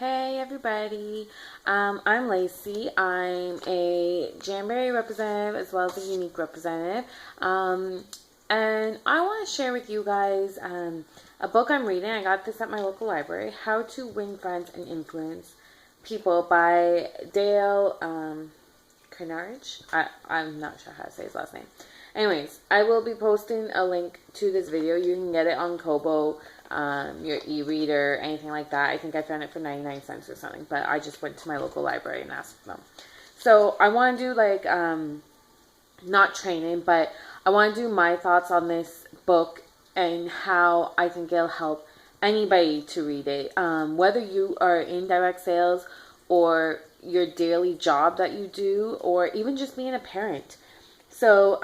Hey everybody, I'm Lacey. I'm a Jamboree representative as well as a unique representative. And I want to share with you guys a book I'm reading. I got this at my local library, How to Win Friends and Influence People by Dale Carnegie. I'm not sure how to say his last name. Anyways, I will be posting a link to this video. You can get it on Kobo, your e-reader, anything like that. I think I found it for 99 cents or something, but I just went to my local library and asked them. So I want to do like, not training, but I want to do my thoughts on this book and how I think it'll help anybody to read it. Whether you are in direct sales or your daily job that you do, or even just being a parent. So,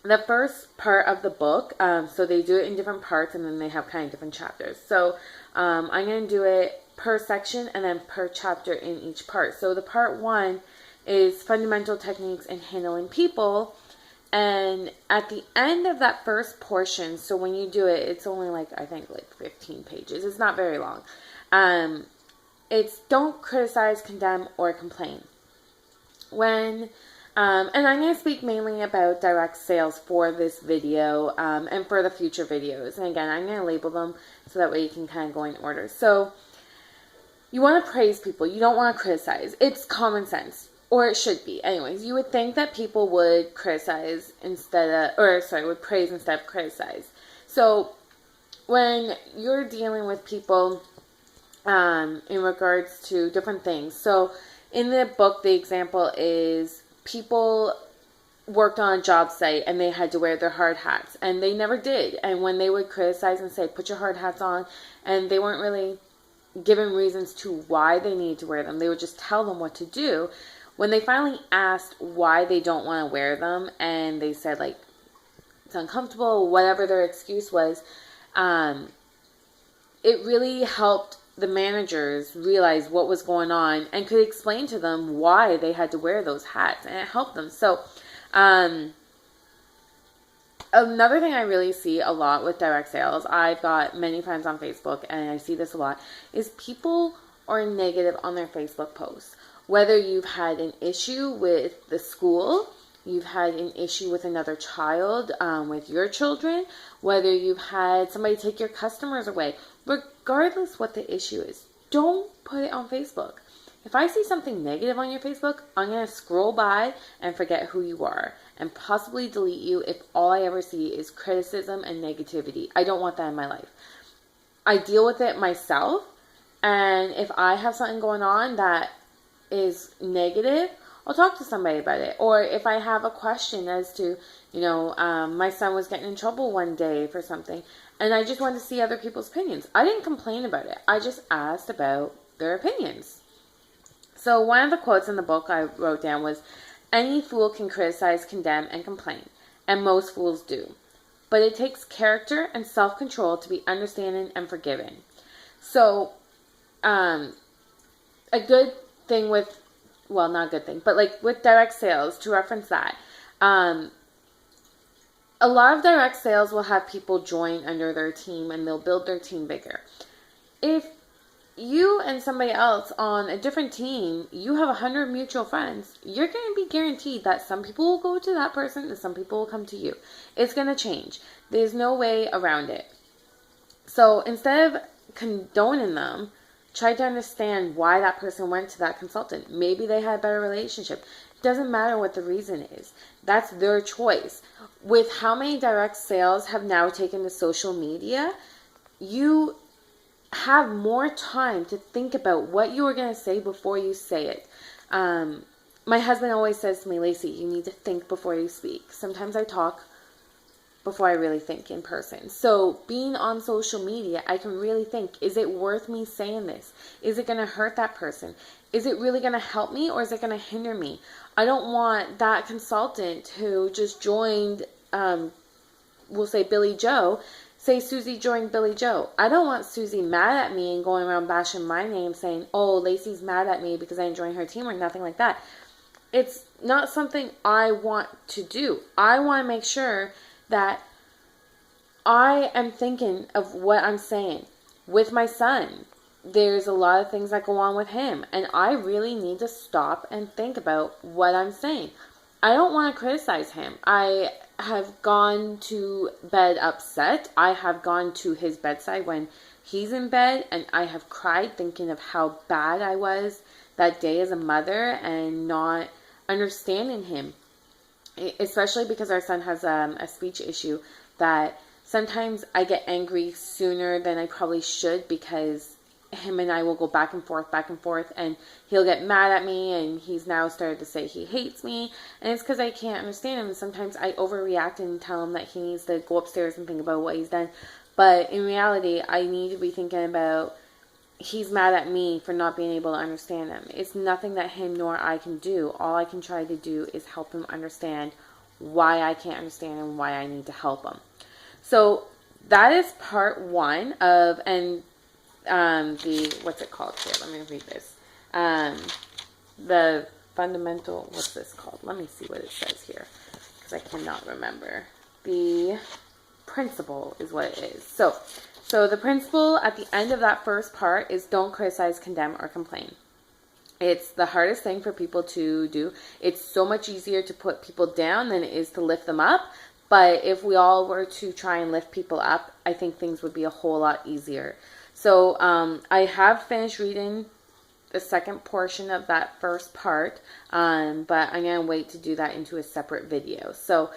the first part of the book, so they do it in different parts and then they have kind of different chapters. So, I'm going to do it per section and then per chapter in each part. So, the part one is fundamental techniques in handling people. And at the end of that first portion, so when you do it, it's only like, I think like 15 pages. It's not very long. It's don't criticize, condemn, or complain. And I'm going to speak mainly about direct sales for this video and for the future videos. And again, I'm going to label them so that way you can kind of go in order. So you want to praise people. You don't want to criticize. It's common sense. Or it should be. Anyways, you would think that people would criticize would praise instead of criticize. So when you're dealing with people in regards to different things. So in the book, the example is people worked on a job site and they had to wear their hard hats and they never did. And when they would criticize and say, put your hard hats on, and they weren't really given reasons to why they need to wear them. They would just tell them what to do. When they finally asked why they don't want to wear them and they said like, it's uncomfortable, whatever their excuse was, it really helped the managers realize what was going on and could explain to them why they had to wear those hats, and it helped them. So, another thing I really see a lot with direct sales, I've got many friends on Facebook and I see this a lot, is people are negative on their Facebook posts. Whether you've had an issue with the school, you've had an issue with another child, with your children, whether you've had somebody take your customers away, regardless what the issue is, don't put it on Facebook. If I see something negative on your Facebook, I'm going to scroll by and forget who you are and possibly delete you if all I ever see is criticism and negativity. I don't want that in my life. I deal with it myself, and if I have something going on that is negative, I'll talk to somebody about it. Or if I have a question as to, my son was getting in trouble one day for something, and I just wanted to see other people's opinions. I didn't complain about it. I just asked about their opinions. So one of the quotes in the book I wrote down was, any fool can criticize, condemn, and complain. And most fools do. But it takes character and self-control to be understanding and forgiving. So, a good thing with, well, not a good thing, but like with direct sales, to reference that, a lot of direct sales will have people join under their team and they'll build their team bigger. If you and somebody else on a different team, you have 100 mutual friends, you're going to be guaranteed that some people will go to that person and some people will come to you. It's going to change. There's no way around it. So instead of condoning them, try to understand why that person went to that consultant. Maybe they had a better relationship. Doesn't matter what the reason is. That's their choice. With how many direct sales have now taken to social media, you have more time to think about what you are going to say before you say it. My husband always says to me, Lacey, you need to think before you speak. Sometimes I talk before I really think in person. So being on social media, I can really think, is it worth me saying this? Is it going to hurt that person? Is it really going to help me, or is it going to hinder me? I don't want that consultant who just joined, we'll say Billy Joe, say Susie joined Billy Joe. I don't want Susie mad at me and going around bashing my name saying, oh, Lacey's mad at me because I didn't join her team, or nothing like that. It's not something I want to do. I want to make sure that I am thinking of what I'm saying with my son, there's a lot of things that go on with him, and I really need to stop and think about what I'm saying. I don't want to criticize him. I have gone to bed upset. I have gone to his bedside when he's in bed, and I have cried thinking of how bad I was that day as a mother and not understanding him. Especially because our son has a speech issue, that sometimes I get angry sooner than I probably should, because him and I will go back and forth, and he'll get mad at me, and he's now started to say he hates me, and it's because I can't understand him. And sometimes I overreact and tell him that he needs to go upstairs and think about what he's done, but in reality, I need to be thinking about he's mad at me for not being able to understand him. It's nothing that him nor I can do. All I can try to do is help him understand why I can't understand him, why I need to help him. So that is part one of, and what's it called here? Let me read this. The fundamental, what's this called? Let me see what it says here, because I cannot remember. The principle is what it is. So the principle at the end of that first part is don't criticize, condemn, or complain. It's the hardest thing for people to do. It's so much easier to put people down than it is to lift them up. But if we all were to try and lift people up, I think things would be a whole lot easier. So I have finished reading the second portion of that first part, but I'm going to wait to do that into a separate video. So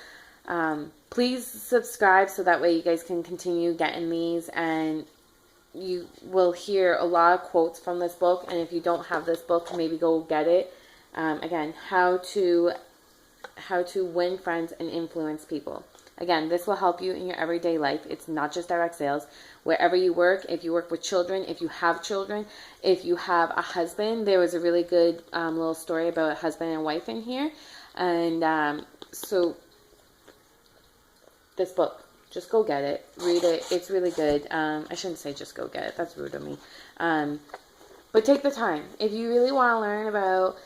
please subscribe so that way you guys can continue getting these, and you will hear a lot of quotes from this book. And if you don't have this book, maybe go get it. Again, how to win friends and influence people. Again, this will help you in your everyday life. It's not just direct sales. Wherever you work, if you work with children, if you have children, if you have a husband, there was a really good little story about a husband and wife in here. And so this book, just go get it. Read it. It's really good. I shouldn't say just go get it. That's rude of me. But take the time. If you really want to learn about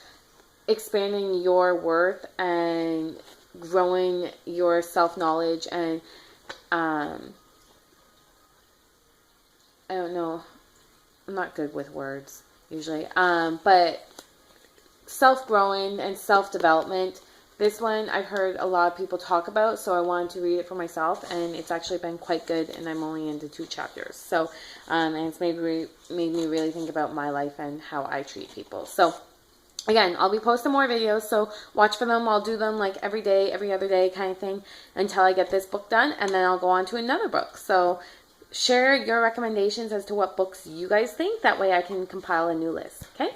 expanding your worth and growing your self-knowledge and I don't know, I'm not good with words usually, but self-growing and self-development, this one I've heard a lot of people talk about, so I wanted to read it for myself, and it's actually been quite good, and I'm only into 2 chapters. So and it's made me really think about my life and how I treat people. So again, I'll be posting more videos, so watch for them. I'll do them like every day, every other day kind of thing until I get this book done, and then I'll go on to another book. So share your recommendations as to what books you guys think. That way I can compile a new list, okay?